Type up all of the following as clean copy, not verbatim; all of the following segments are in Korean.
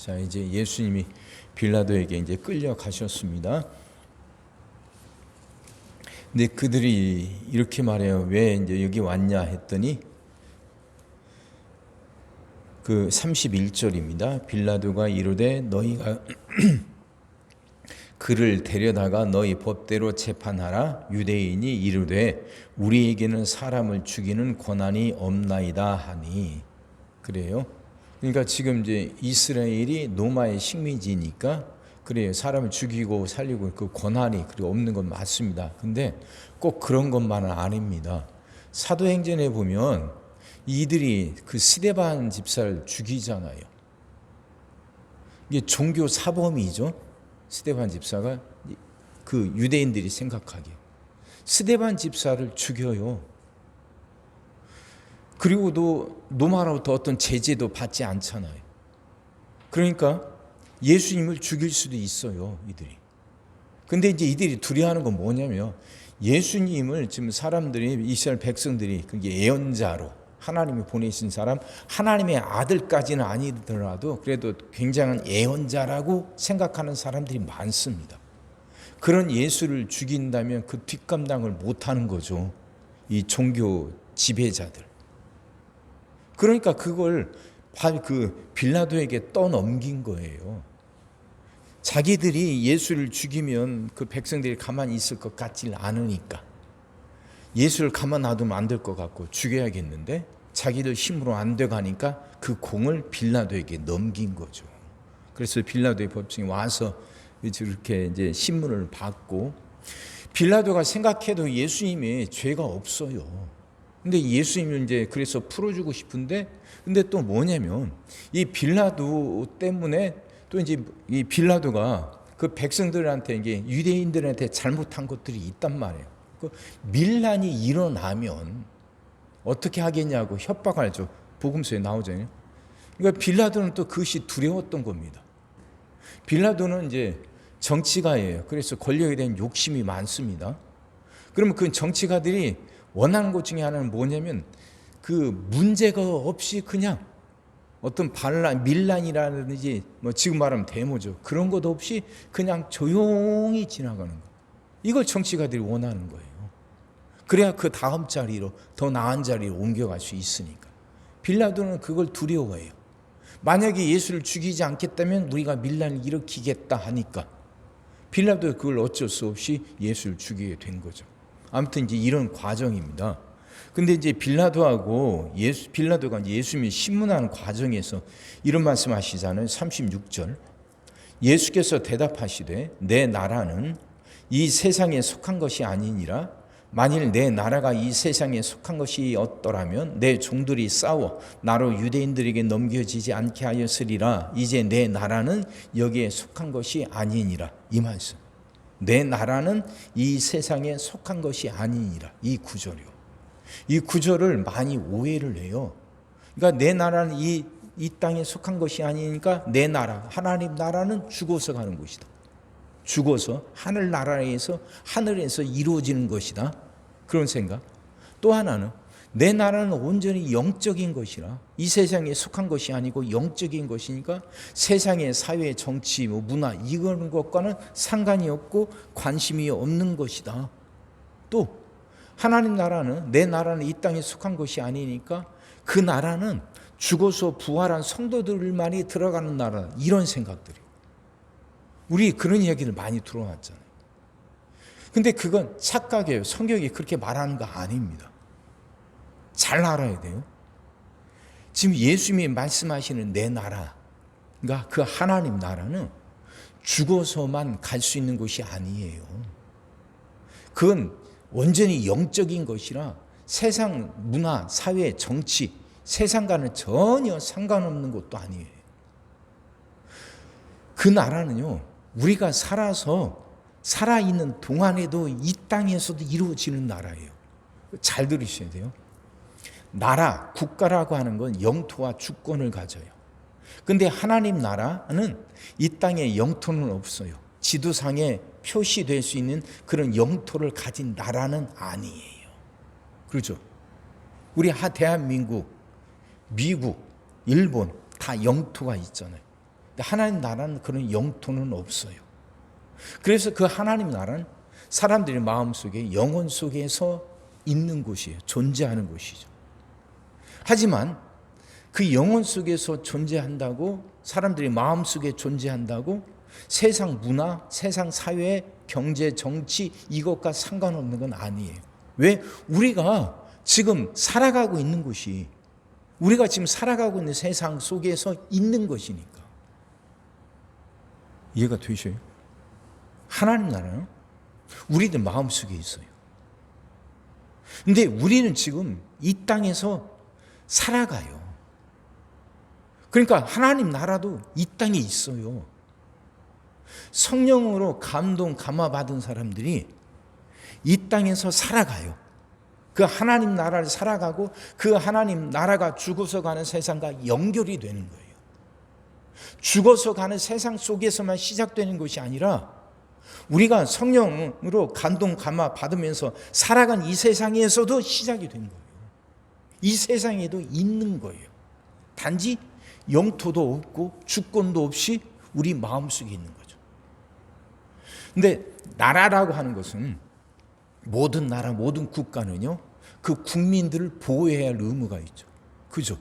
자, 이제 예수님이 빌라도에게 이제 끌려가셨습니다. 근데 그들이 이렇게 말해요. 왜 이제 여기 왔냐 했더니 그 31절입니다. 빌라도가 이르되 너희가 그를 데려다가 너희 법대로 재판하라. 유대인이 이르되 우리에게는 사람을 죽이는 권한이 없나이다 하니. 그래요. 그러니까 지금 이제 이스라엘이 로마의 식민지니까 그래요. 사람을 죽이고 살리고 그 권한이 그리고 없는 건 맞습니다. 근데 꼭 그런 것만은 아닙니다. 사도행전에 보면 이들이 그 스데반 집사를 죽이잖아요. 이게 종교 사범이죠. 스데반 집사가 그 유대인들이 생각하기에 스데반 집사를 죽여요. 그리고도 로마로부터 어떤 제재도 받지 않잖아요. 그러니까 예수님을 죽일 수도 있어요, 이들이. 근데 이제 이들이 두려워하는 건 뭐냐면 예수님을 지금 사람들이 이스라엘 백성들이 그게 예언자로 하나님이 보내신 사람, 하나님의 아들까지는 아니더라도 그래도 굉장한 예언자라고 생각하는 사람들이 많습니다. 그런 예수를 죽인다면 그 뒷감당을 못하는 거죠. 이 종교 지배자들. 그러니까 그걸 그 빌라도에게 떠넘긴 거예요. 자기들이 예수를 죽이면 그 백성들이 가만히 있을 것 같지 않으니까 예수를 가만 놔두면 안 될 것 같고 죽여야겠는데 자기들 힘으로 안 돼가니까 그 공을 빌라도에게 넘긴 거죠. 그래서 빌라도의 법정에 와서 이렇게 이제 신문을 받고 빌라도가 생각해도 예수님이 죄가 없어요. 근데 예수님을 이제 그래서 풀어주고 싶은데 근데 또 뭐냐면 이 빌라도 때문에 또 이제 이 빌라도가 그 백성들한테 이게 유대인들한테 잘못한 것들이 있단 말이에요. 그 밀란이 일어나면 어떻게 하겠냐고 협박하죠. 복음서에 나오잖아요. 그러니까 빌라도는 또 그것이 두려웠던 겁니다. 빌라도는 이제 정치가예요. 그래서 권력에 대한 욕심이 많습니다. 그러면 그 정치가들이 원하는 것 중에 하나는 뭐냐면 그 문제가 없이 그냥 어떤 밀란이라든지 뭐 지금 말하면 데모죠. 그런 것 없이 그냥 조용히 지나가는 거. 이걸 정치가들이 원하는 거예요. 그래야 그 다음 자리로 더 나은 자리로 옮겨갈 수 있으니까. 빌라도는 그걸 두려워해요. 만약에 예수를 죽이지 않겠다면 우리가 밀란을 일으키겠다 하니까 빌라도 그걸 어쩔 수 없이 예수를 죽이게 된 거죠. 아무튼 이제 이런 과정입니다. 근데 이제 빌라도가 이제 예수님이 신문하는 과정에서 이런 말씀하시잖아요. 36절. 예수께서 대답하시되 내 나라는 이 세상에 속한 것이 아니니라. 만일 내 나라가 이 세상에 속한 것이었더라면 내 종들이 싸워 나로 유대인들에게 넘겨지지 않게 하였으리라. 이제 내 나라는 여기에 속한 것이 아니니라. 이 말씀. 내 나라는 이 세상에 속한 것이 아니니라. 이 구절이요. 이 구절을 많이 오해를 해요. 그러니까 내 나라는 이 땅에 속한 것이 아니니까 내 나라, 하나님 나라는 죽어서 가는 것이다. 죽어서 하늘나라에서 하늘에서 이루어지는 것이다. 그런 생각. 또 하나는 내 나라는 온전히 영적인 것이라 이 세상에 속한 것이 아니고 영적인 것이니까 세상의 사회, 정치, 문화 이런 것과는 상관이 없고 관심이 없는 것이다. 또 하나님 나라는 내 나라는 이 땅에 속한 것이 아니니까 그 나라는 죽어서 부활한 성도들만이 들어가는 나라. 이런 생각들이 우리 그런 이야기를 많이 들어왔잖아요. 근데 그건 착각이에요. 성경이 그렇게 말하는 거 아닙니다. 잘 알아야 돼요. 지금 예수님이 말씀하시는 내 나라, 그러니까 그 하나님 나라는 죽어서만 갈 수 있는 것이 아니에요. 그건 완전히 영적인 것이라 세상 문화, 사회, 정치, 세상과는 전혀 상관없는 것도 아니에요. 그 나라는요, 우리가 살아있는 동안에도 이 땅에서도 이루어지는 나라예요. 잘 들으셔야 돼요. 나라, 국가라고 하는 건 영토와 주권을 가져요. 근데 하나님 나라는 이 땅에 영토는 없어요. 지도상에 표시될 수 있는 그런 영토를 가진 나라는 아니에요. 그렇죠? 우리 대한민국, 미국, 일본 다 영토가 있잖아요. 하나님 나라는 그런 영토는 없어요. 그래서 그 하나님 나라는 사람들의 마음속에 영혼 속에서 있는 곳이에요. 존재하는 곳이죠. 하지만 그 영혼 속에서 존재한다고, 사람들이 마음속에 존재한다고 세상 문화, 세상 사회, 경제, 정치 이것과 상관없는 건 아니에요. 왜? 우리가 지금 살아가고 있는 곳이, 우리가 지금 살아가고 있는 세상 속에서 있는 것이니까. 이해가 되셔요? 하나님 나라는 우리들 마음속에 있어요. 근데 우리는 지금 이 땅에서 살아가요. 그러니까 하나님 나라도 이 땅에 있어요. 성령으로 감동, 감화 받은 사람들이 이 땅에서 살아가요. 그 하나님 나라를 살아가고 그 하나님 나라가 죽어서 가는 세상과 연결이 되는 거예요. 죽어서 가는 세상 속에서만 시작되는 것이 아니라 우리가 성령으로 감동, 감화 받으면서 살아간 이 세상에서도 시작이 된 거예요. 이 세상에도 있는 거예요. 단지 영토도 없고 주권도 없이 우리 마음속에 있는 거죠. 근데 나라라고 하는 것은, 모든 나라, 모든 국가는요, 그 국민들을 보호해야 할 의무가 있죠. 그죠?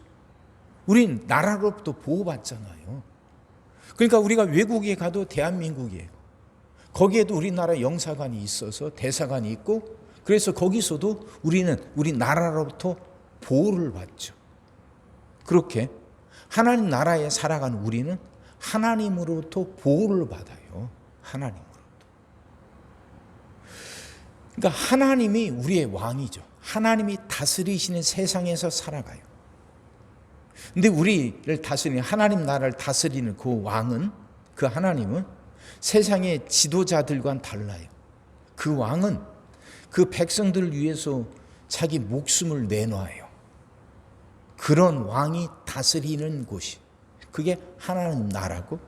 우린 나라로부터 보호받잖아요. 그러니까 우리가 외국에 가도 대한민국이에요. 거기에도 우리나라 영사관이 있어서 대사관이 있고, 그래서 거기서도 우리는 우리 나라로부터 보호를 받죠. 그렇게 하나님 나라에 살아가는 우리는 하나님으로부터 보호를 받아요. 하나님으로부터. 그러니까 하나님이 우리의 왕이죠. 하나님이 다스리시는 세상에서 살아가요. 근데 우리를 다스리는, 하나님 나라를 다스리는 그 왕은, 그 하나님은 세상의 지도자들과는 달라요. 그 왕은 그 백성들을 위해서 자기 목숨을 내놔요. 그런 왕이 다스리는 곳이, 그게 하나님 나라고,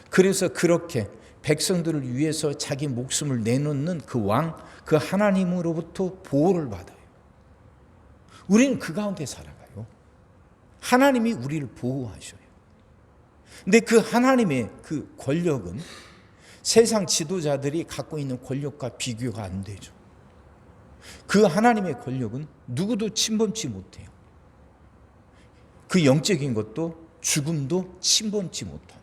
그래서 그렇게 백성들을 위해서 자기 목숨을 내놓는 그 왕, 그 하나님으로부터 보호를 받아요. 우리는 그 가운데 살아가요. 하나님이 우리를 보호하셔요. 근데 그 하나님의 그 권력은 세상 지도자들이 갖고 있는 권력과 비교가 안 되죠. 그 하나님의 권력은 누구도 침범치 못해요. 그 영적인 것도 죽음도 침범치 못하죠.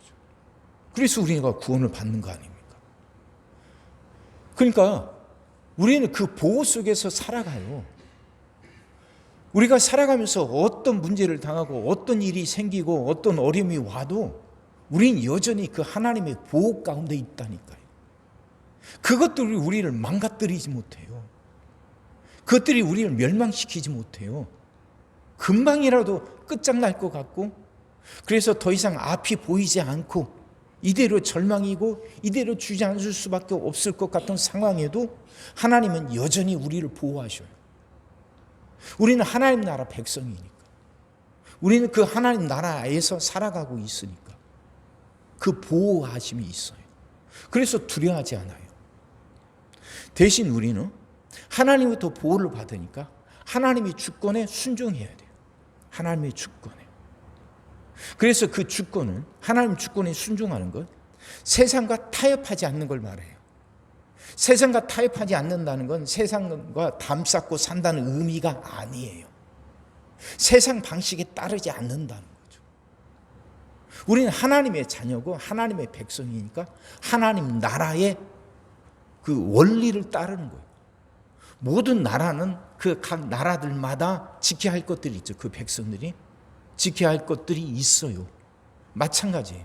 그래서 우리가 구원을 받는 거 아닙니까? 그러니까 우리는 그 보호 속에서 살아가요. 우리가 살아가면서 어떤 문제를 당하고 어떤 일이 생기고 어떤 어려움이 와도 우리는 여전히 그 하나님의 보호 가운데 있다니까요. 그것들이 우리를 망가뜨리지 못해요. 그것들이 우리를 멸망시키지 못해요. 금방이라도 끝장날 것 같고, 그래서 더 이상 앞이 보이지 않고 이대로 절망이고 이대로 주저앉을 수밖에 없을 것 같은 상황에도 하나님은 여전히 우리를 보호하셔요. 우리는 하나님 나라 백성이니까, 우리는 그 하나님 나라에서 살아가고 있으니까 그 보호하심이 있어요. 그래서 두려워하지 않아요. 대신 우리는 하나님부터 보호를 받으니까 하나님의 주권에 순종해야 돼요. 하나님의 주권에. 그래서 그 주권은, 하나님 주권에 순종하는 것, 세상과 타협하지 않는 걸 말해요. 세상과 타협하지 않는다는 건 세상과 담쌓고 산다는 의미가 아니에요. 세상 방식에 따르지 않는다는 거죠. 우리는 하나님의 자녀고 하나님의 백성이니까 하나님 나라의 그 원리를 따르는 거예요. 모든 나라는 그 각 나라들마다 지켜야 할 것들이 있죠. 그 백성들이 지켜야 할 것들이 있어요. 마찬가지예요.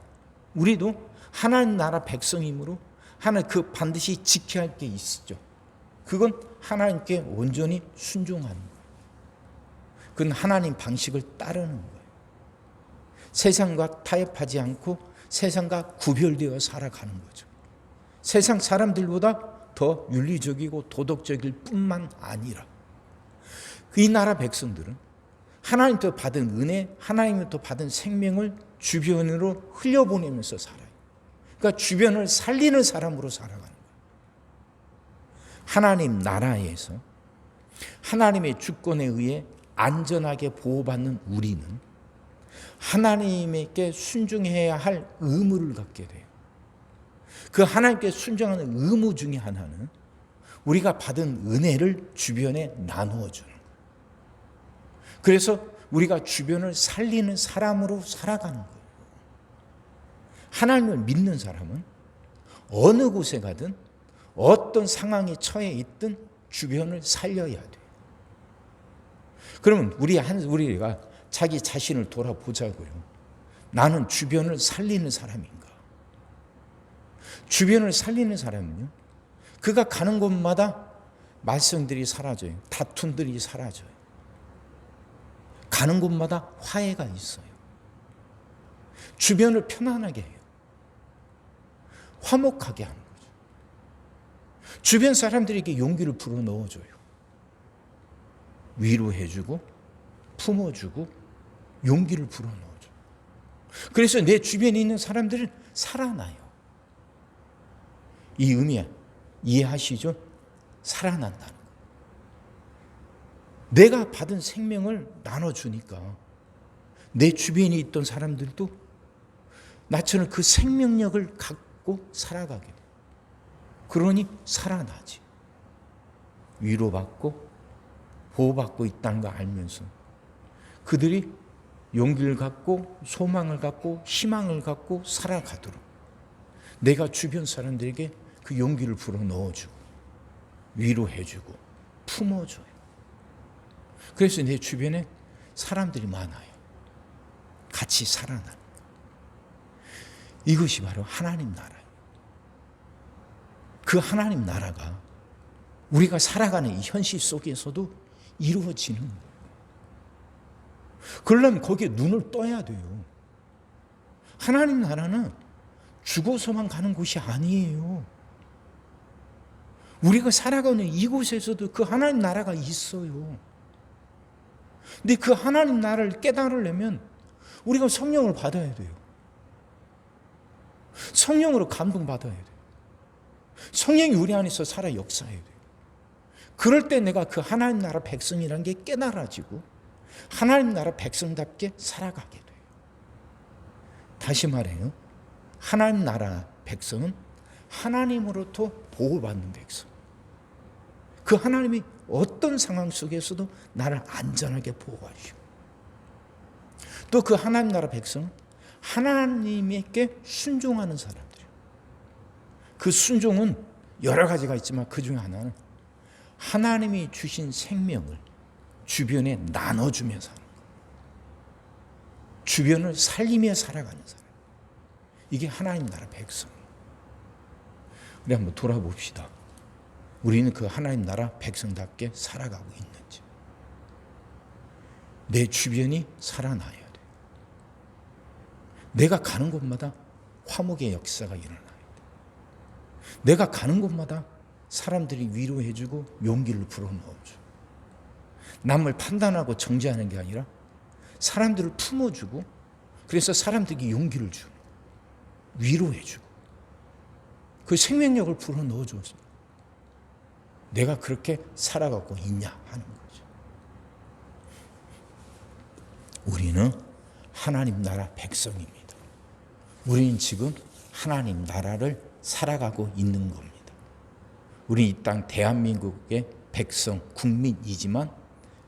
우리도 하나님 나라 백성이므로 하나님 그 반드시 지켜야 할 게 있죠. 그건 하나님께 온전히 순종하는 거예요. 그건 하나님 방식을 따르는 거예요. 세상과 타협하지 않고 세상과 구별되어 살아가는 거죠. 세상 사람들보다 더 윤리적이고 도덕적일 뿐만 아니라 이 나라 백성들은 하나님부터 받은 은혜, 하나님부터 받은 생명을 주변으로 흘려보내면서 살아요. 그러니까 주변을 살리는 사람으로 살아가는 거예요. 하나님 나라에서 하나님의 주권에 의해 안전하게 보호받는 우리는 하나님께 순종해야 할 의무를 갖게 돼요. 그 하나님께 순종하는 의무 중에 하나는 우리가 받은 은혜를 주변에 나누어 주는 거예요. 그래서 우리가 주변을 살리는 사람으로 살아가는 거예요. 하나님을 믿는 사람은 어느 곳에 가든 어떤 상황에 처해 있든 주변을 살려야 돼요. 그러면 우리가 자기 자신을 돌아보자고요. 나는 주변을 살리는 사람인가? 주변을 살리는 사람은요, 그가 가는 곳마다 말썽들이 사라져요. 다툼들이 사라져요. 가는 곳마다 화해가 있어요. 주변을 편안하게 해요. 화목하게 하는 거죠. 주변 사람들에게 용기를 불어넣어줘요. 위로해주고 품어주고 용기를 불어넣어줘요. 그래서 내 주변에 있는 사람들은 살아나요. 이 의미 이해하시죠? 살아난다는 거. 내가 받은 생명을 나눠주니까 내 주변에 있던 사람들도 나처럼 그 생명력을 갖고 살아가게 돼. 그러니 살아나지. 위로받고 보호받고 있다는 거 알면서 그들이 용기를 갖고 소망을 갖고 희망을 갖고 살아가도록 내가 주변 사람들에게 그 용기를 불어넣어주고 위로해주고 품어줘요. 그래서 내 주변에 사람들이 많아요. 같이 살아나는 거. 이것이 바로 하나님 나라예요. 그 하나님 나라가 우리가 살아가는 이 현실 속에서도 이루어지는 거예요. 그러려면 거기에 눈을 떠야 돼요. 하나님 나라는 죽어서만 가는 곳이 아니에요. 우리가 살아가는 이곳에서도 그 하나님 나라가 있어요. 근데 그 하나님 나라를 깨달으려면 우리가 성령을 받아야 돼요. 성령으로 감동받아야 돼요. 성령이 우리 안에서 살아 역사해야 돼요. 그럴 때 내가 그 하나님 나라 백성이라는 게 깨달아지고 하나님 나라 백성답게 살아가게 돼요. 다시 말해요. 하나님 나라 백성은 하나님으로부터 보호받는 백성. 그 하나님이 어떤 상황 속에서도 나를 안전하게 보호하시고 또 그 하나님 나라 백성은 하나님께 순종하는 사람들이에요. 그 순종은 여러 가지가 있지만 그 중에 하나는 하나님이 주신 생명을 주변에 나눠주며 사는 거예요. 주변을 살리며 살아가는 사람. 이게 하나님 나라 백성이에요. 우리 한번 돌아봅시다. 우리는 그 하나님 나라 백성답게 살아가고 있는지. 내 주변이 살아나야 돼. 내가 가는 곳마다 화목의 역사가 일어나야 돼. 내가 가는 곳마다 사람들이 위로해주고 용기를 불어넣어줘. 남을 판단하고 정죄하는 게 아니라 사람들을 품어주고 그래서 사람들에게 용기를 주고 위로해주고 그 생명력을 불어넣어줘서 내가 그렇게 살아가고 있냐 하는 거죠. 우리는 하나님 나라 백성입니다. 우리는 지금 하나님 나라를 살아가고 있는 겁니다. 우리 이 땅 대한민국의 백성, 국민이지만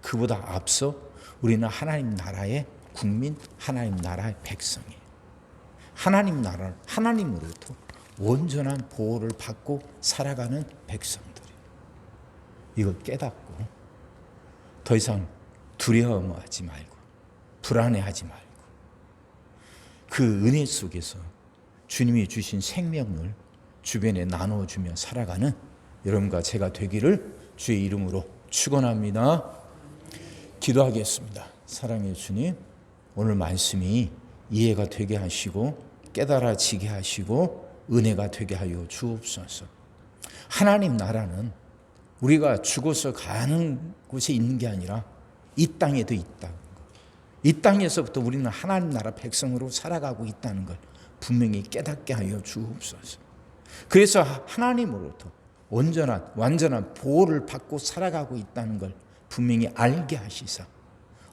그보다 앞서 우리는 하나님 나라의 국민, 하나님 나라의 백성이에요. 하나님 나라를 하나님으로부터 온전한 보호를 받고 살아가는 백성들이에요. 이걸 깨닫고 더 이상 두려워하지 말고 불안해하지 말고 그 은혜 속에서 주님이 주신 생명을 주변에 나눠주며 살아가는 여러분과 제가 되기를 주의 이름으로 축원합니다. 기도하겠습니다. 사랑의 주님, 오늘 말씀이 이해가 되게 하시고 깨달아지게 하시고 은혜가 되게 하여 주옵소서. 하나님 나라는 우리가 죽어서 가는 곳에 있는 게 아니라 이 땅에도 있다. 이 땅에서부터 우리는 하나님 나라 백성으로 살아가고 있다는 걸 분명히 깨닫게 하여 주옵소서. 그래서 하나님으로부터 완전한 보호를 받고 살아가고 있다는 걸 분명히 알게 하시사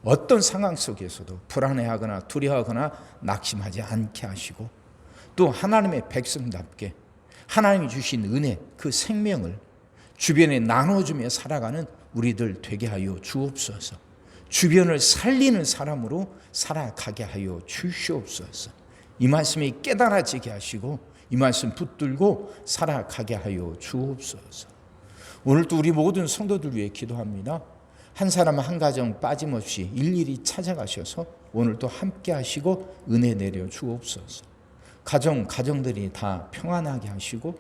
어떤 상황 속에서도 불안해하거나 두려워하거나 낙심하지 않게 하시고, 또 하나님의 백성답게 하나님이 주신 은혜, 그 생명을 주변에 나눠주며 살아가는 우리들 되게 하여 주옵소서. 주변을 살리는 사람으로 살아가게 하여 주시옵소서. 이 말씀이 깨달아지게 하시고 이 말씀 붙들고 살아가게 하여 주옵소서. 오늘도 우리 모든 성도들 위해 기도합니다. 한 사람 한 가정 빠짐없이 일일이 찾아가셔서 오늘도 함께 하시고 은혜 내려 주옵소서. 가정들이 다 평안하게 하시고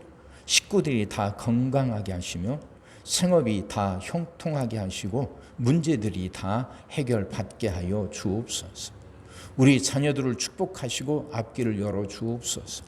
식구들이 다 건강하게 하시며 생업이 다 형통하게 하시고 문제들이 다 해결받게 하여 주옵소서. 우리 자녀들을 축복하시고 앞길을 열어 주옵소서.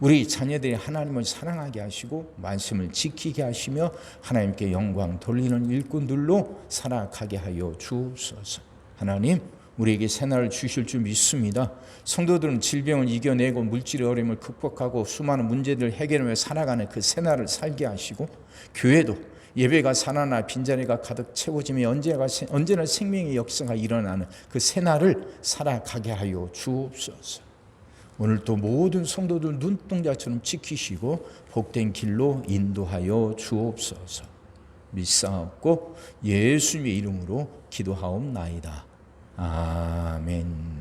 우리 자녀들이 하나님을 사랑하게 하시고 말씀을 지키게 하시며 하나님께 영광 돌리는 일꾼들로 살아가게 하여 주옵소서. 하나님, 우리에게 새날을 주실 줄 믿습니다. 성도들은 질병을 이겨내고 물질의 어려움을 극복하고 수많은 문제들을 해결하며 살아가는 그 새날을 살게 하시고, 교회도 예배가 살아나 빈자리가 가득 채워지며 언제나 생명의 역사가 일어나는 그 새날을 살아가게 하여 주옵소서. 오늘도 모든 성도들 눈동자처럼 지키시고 복된 길로 인도하여 주옵소서. 믿사옵고 예수님의 이름으로 기도하옵나이다. 아멘.